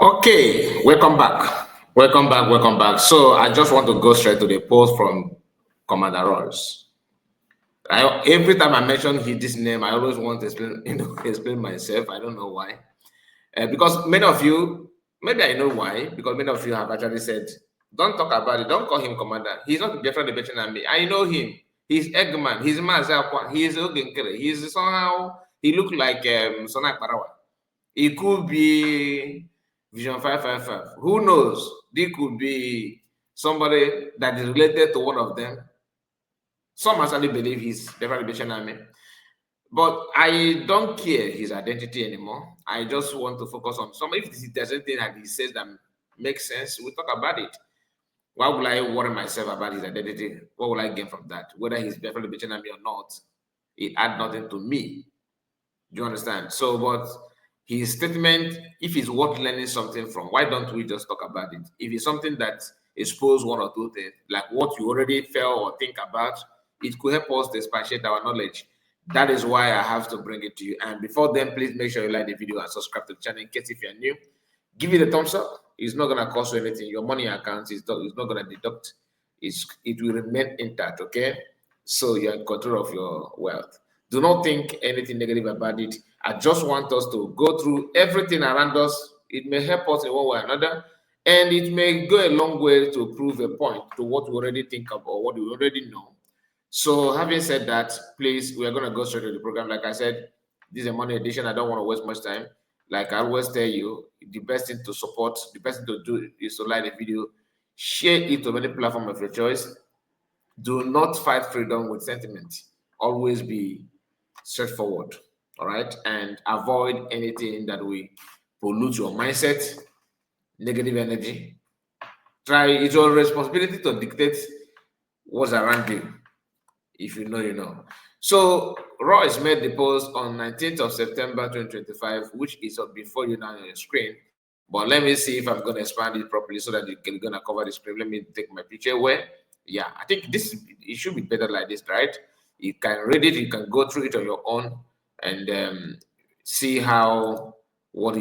Okay, welcome back. Welcome back. So I just want to go straight to the post from Commander Royce. Every time I mention this name, I always want to explain, explain myself. I don't know why. Because many of you, maybe I know why, because many of you have actually said, don't talk about it, don't call him commander. He's not different than me. I know him. He's Eggman, he's Mazakwa, he's Ogenkere, he's somehow, he looked like Sonak Parawa. It could be Vision 555. Who knows? It could be somebody that is related to one of them. Some actually believe he's definitely Army. But I don't care his identity anymore. I just want to focus on some. If there's anything that he says that makes sense, we'll talk about it. Why would I worry myself about his identity? What will I gain from that? Whether he's definitely Army or not, it adds nothing to me. Do you understand? So, but his statement, if it's worth learning something from, why don't we just talk about it? If it's something that exposes one or two things, like what you already felt or think about, it could help us to expatiate our knowledge. That is why I have to bring it to you. And before then, please make sure you like the video and subscribe to the channel in case if you're new. Give it a thumbs up. It's not going to cost you anything. Your money account is not going to deduct. It will remain intact, okay? So you're in control of your wealth. Do not think anything negative about it. I just want us to go through everything around us. It may help us in one way or another, and it may go a long way to prove a point to what we already think of or what we already know. So having said that, please, we are going to go straight to the program. Like I said, this is a Monday edition. I don't want to waste much time. Like I always tell you, the best thing to support, the best thing to do is to like the video, share it to any platform of your choice. Do not fight freedom with sentiment. Always be straightforward, all right? And avoid anything that will pollute your mindset, negative energy. It's your responsibility to dictate what's around you. If you know, you know. So Royce made the post on 19th of September 2025, which is up before you now on your screen. But let me see if I'm going to expand it properly so that you're going to cover the screen. Let me take my picture where, yeah, I think it should be better like this, right? You can read it, you can go through it on your own and see what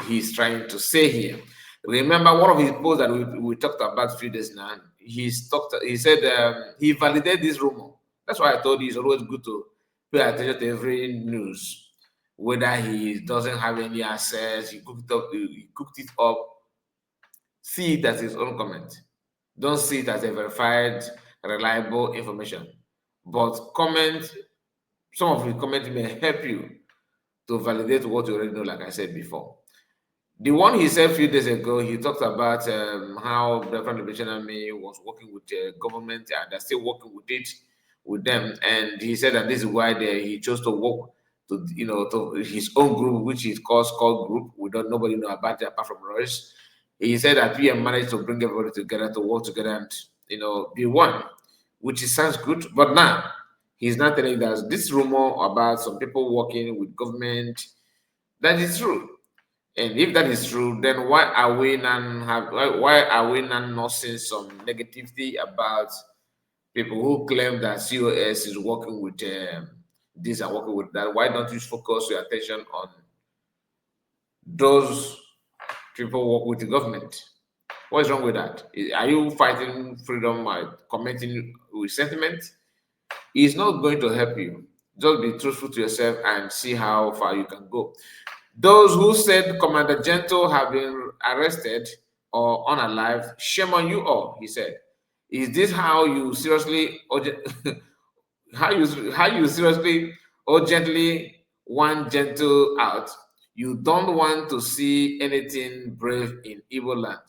he's trying to say here. Remember one of his posts that we talked about a few days now. He said he validated this rumor. That's why I told you it's always good to pay attention to every news, whether he doesn't have any access, he cooked it up. See it as his own comment. Don't see it as a verified, reliable information. But some of his comments may help you to validate what you already know, like I said before. The one he said a few days ago, he talked about how the Liberation Army was working with the government and they're still working with them. And he said that this is why he chose to work to his own group, which is called Skull Group. Nobody know about it apart from Royce. He said that PM managed to bring everybody together to work together and be one, which sounds good. But now he's not telling us this rumor about some people working with government. That is true. And if that is true, then why are we not seeing some negativity about people who claim that COS is working with this and working with that? Why don't you focus your attention on those people who work with the government? What's wrong with that? Are you fighting freedom by commenting with sentiment? It's not going to help you. Just be truthful to yourself and see how far you can go. Those who said Commander Gentle have been arrested or unalive, shame on you all, he said. Is this how you seriously how you seriously urgently want Gentle out? You don't want to see anything brave in Igbo land.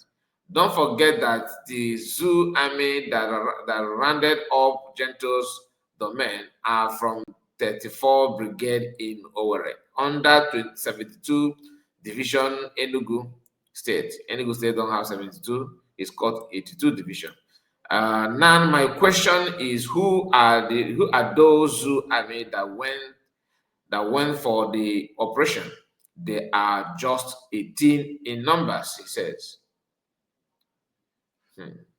Don't forget that the Zoo army that rounded up Gentle's domain are from 34 Brigade in Owerri, under 72 Division Enugu State. Enugu State don't have 72, it's called 82 Division. Now my question is, who are those Zoo army that went for the operation? They are just 18 in numbers, he says.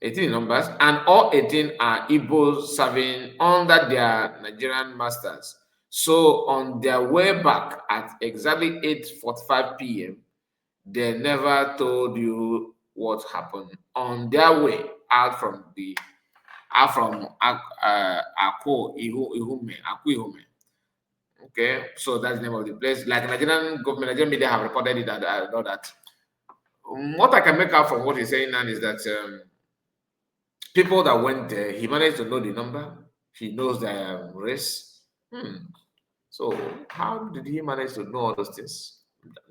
18 in numbers, and all 18 are Igbos serving under their Nigerian masters. So on their way back at exactly 8:45 p.m., they never told you what happened on their way out from Ihume. Okay, so that's the name of the place. Like Nigerian government, Nigerian media have reported it, and I know that. What I can make out from what he's saying now is that people that went there, he managed to know the number. He knows their race. So how did he manage to know all those things?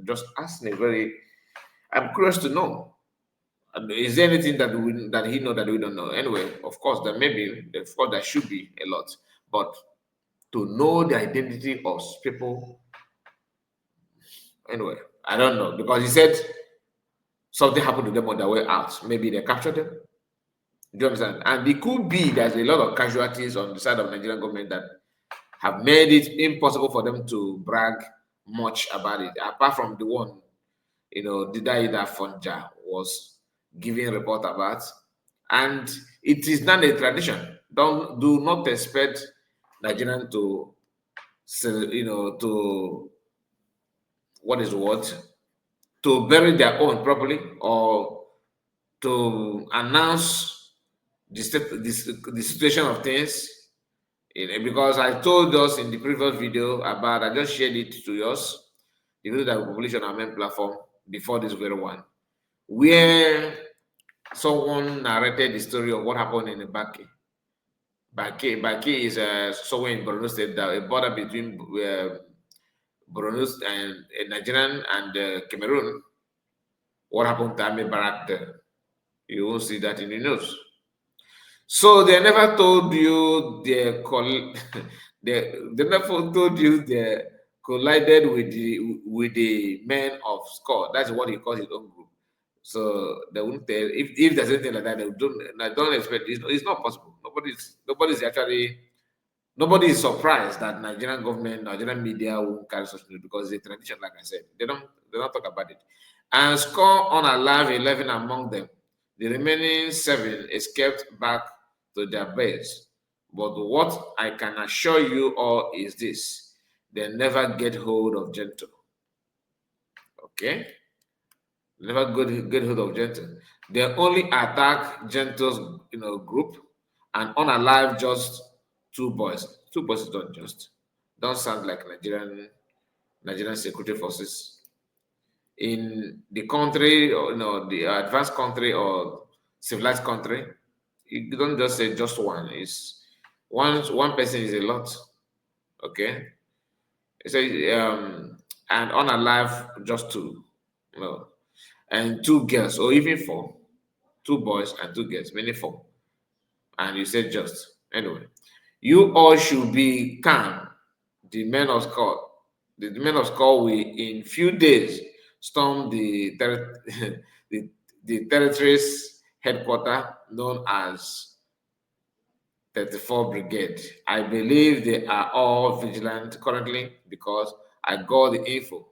Just asking I'm curious to know. And is there anything that he know that we don't know? Anyway, of course, of course, there should be a lot. But to know the identity of people, anyway, I don't know. Because he said something happened to them on their way out. Maybe they captured them. Do you understand? And it could be there's a lot of casualties on the side of Nigerian government that have made it impossible for them to brag much about it, apart from the one, Didaida Fonja was giving a report about. And it is not a tradition. Do not expect Nigerian to, to what is what, to bury their own properly or to announce the situation of things. Because I told us in the previous video about, I just shared it to us, the video that we published on our main platform before this very one, where someone narrated the story of what happened in the Baki. Baki is somewhere in Borno State, a border between Borno and Nigerian and Cameroon. What happened to Army Barak there? You won't see that in the news. So they never told you they never told you they collided with the men of SCORE. That's what he calls his own group. So they wouldn't tell if there's anything like that. They don't expect. It's not possible. Nobody is surprised that Nigerian media won't carry such news because it's a tradition. Like I said, they don't talk about it. And SCORE unalive 11 among them. The remaining 7 escaped back to their base. But what I can assure you all is this: they never get hold of Gento. Okay? Never get hold of Gento. They only attack Gento's group and unalive just 2 boys. 2 boys don't sound like Nigerian security forces. In the country, or the advanced country or civilized country, you don't just say just one. It's one person is a lot. Okay, so and unalive just 2, and 2 girls or even 4, 2 boys and 2 girls, meaning 4. And you said just anyway. You all should be calm. The men of SCORE will in few days storm the the territory's headquarters known as 34 Brigade. I believe they are all vigilant currently because I got the info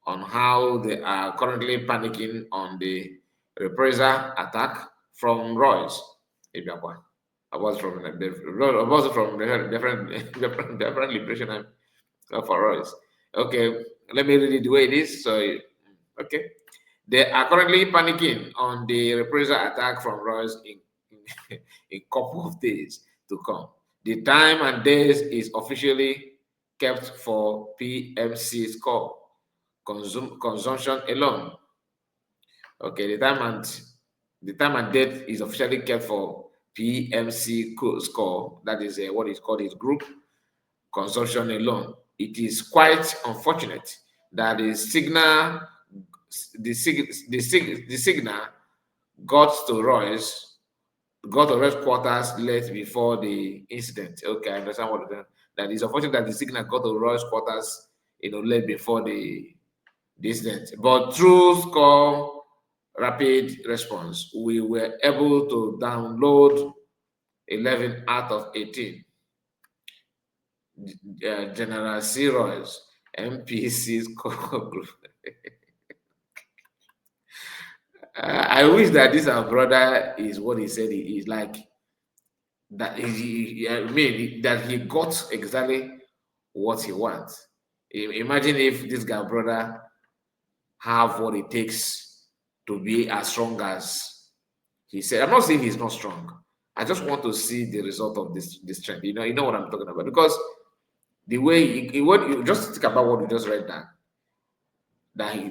on how they are currently panicking on the reprisal attack from Royce. I was from different liberation for Royce. Okay, let me read it the way it is. So, okay. They are currently panicking on the reprisal attack from Royce in a couple of days to come. The time and days is officially kept for PMC SCORE consumption alone. Okay, the time and date is officially kept for PMC SCORE. That is what is called his group consumption alone. It is quite unfortunate that the signal got to Royce quarters late before the incident. Okay, I understand what that is. Unfortunate that the signal got to Royce quarters, late before the incident. But through SCORE rapid response, we were able to download 11 out of 18. General C. Royce, MPC's core group. I wish that this our brother is what he said he is, like that. That he got exactly what he wants. Imagine if this guy brother have what it takes to be as strong as he said. I'm not saying he's not strong. I just want to see the result of this trend. You know what I'm talking about, because the way what you just think about what you just read down,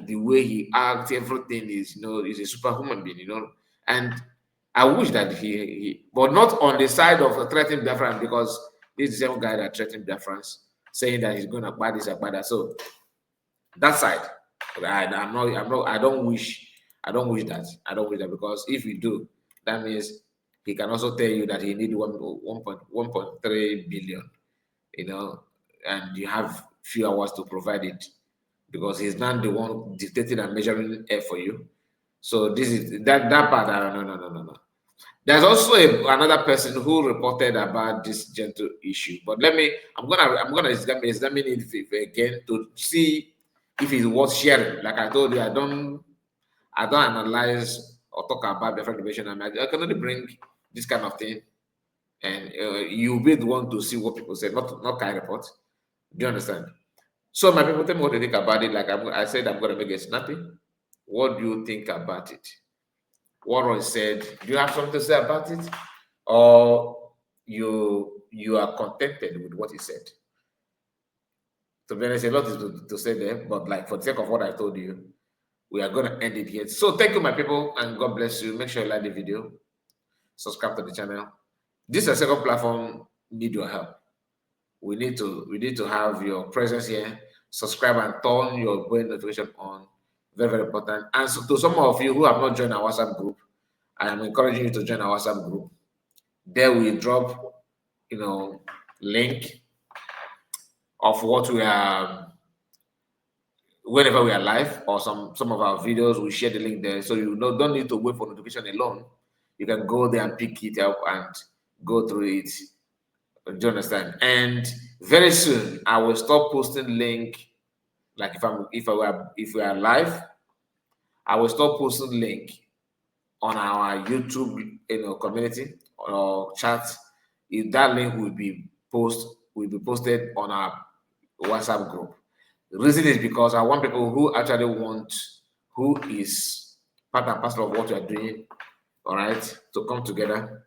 the way he acts, everything is, is a superhuman being, and I wish that but not on the side of threatening Biafran, because this is the same guy that threatened Biafrans, saying that he's going to buy this and buy that. So that side, I don't wish that. I don't wish that, because if you do, that means he can also tell you that he need 1.3 billion, and you have few hours to provide it, because he's not the one dictating and measuring air for you. So this is that part. No. There's also another person who reported about this gentle issue. But I'm gonna examine it again to see if it's worth sharing. Like I told you, I don't analyze or talk about different division. I can only bring this kind of thing, and you'll be the one to see what people say, not kind report. Do you understand? So my people, tell me what you think about it. Like I said, I'm going to make it snappy. What do you think about it? What Roy said, do you have something to say about it? Or you are contented with what he said? To be honest, a lot is to say there, but like for the sake of what I told you, we are going to end it here. So thank you, my people, and God bless you. Make sure you like the video, subscribe to the channel. This is a second platform need your help. We need to have your presence here. Subscribe and turn your bell notification on. Very, very important. And so to some of you who have not joined our WhatsApp group, I am encouraging you to join our WhatsApp group. There we drop, link of what we are, whenever we are live, or some of our videos, we share the link there. So you don't need to wait for notification alone. You can go there and pick it up and go through it. Do you understand? And very soon I will stop posting link. Like if we are live, I will stop posting link on our YouTube community or chat. If that link will be posted on our WhatsApp group. The reason is because I want people who is part and parcel of what we are doing, all right, to come together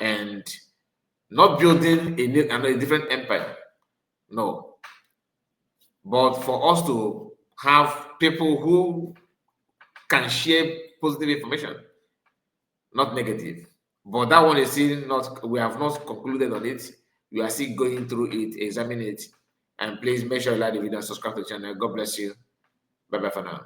and not building a different empire, no, but for us to have people who can share positive information, not negative. But that one is still not, we have not concluded on it. We are still going through it, examining it. And please make sure you like the video and subscribe to the channel. God bless you. Bye-bye for now.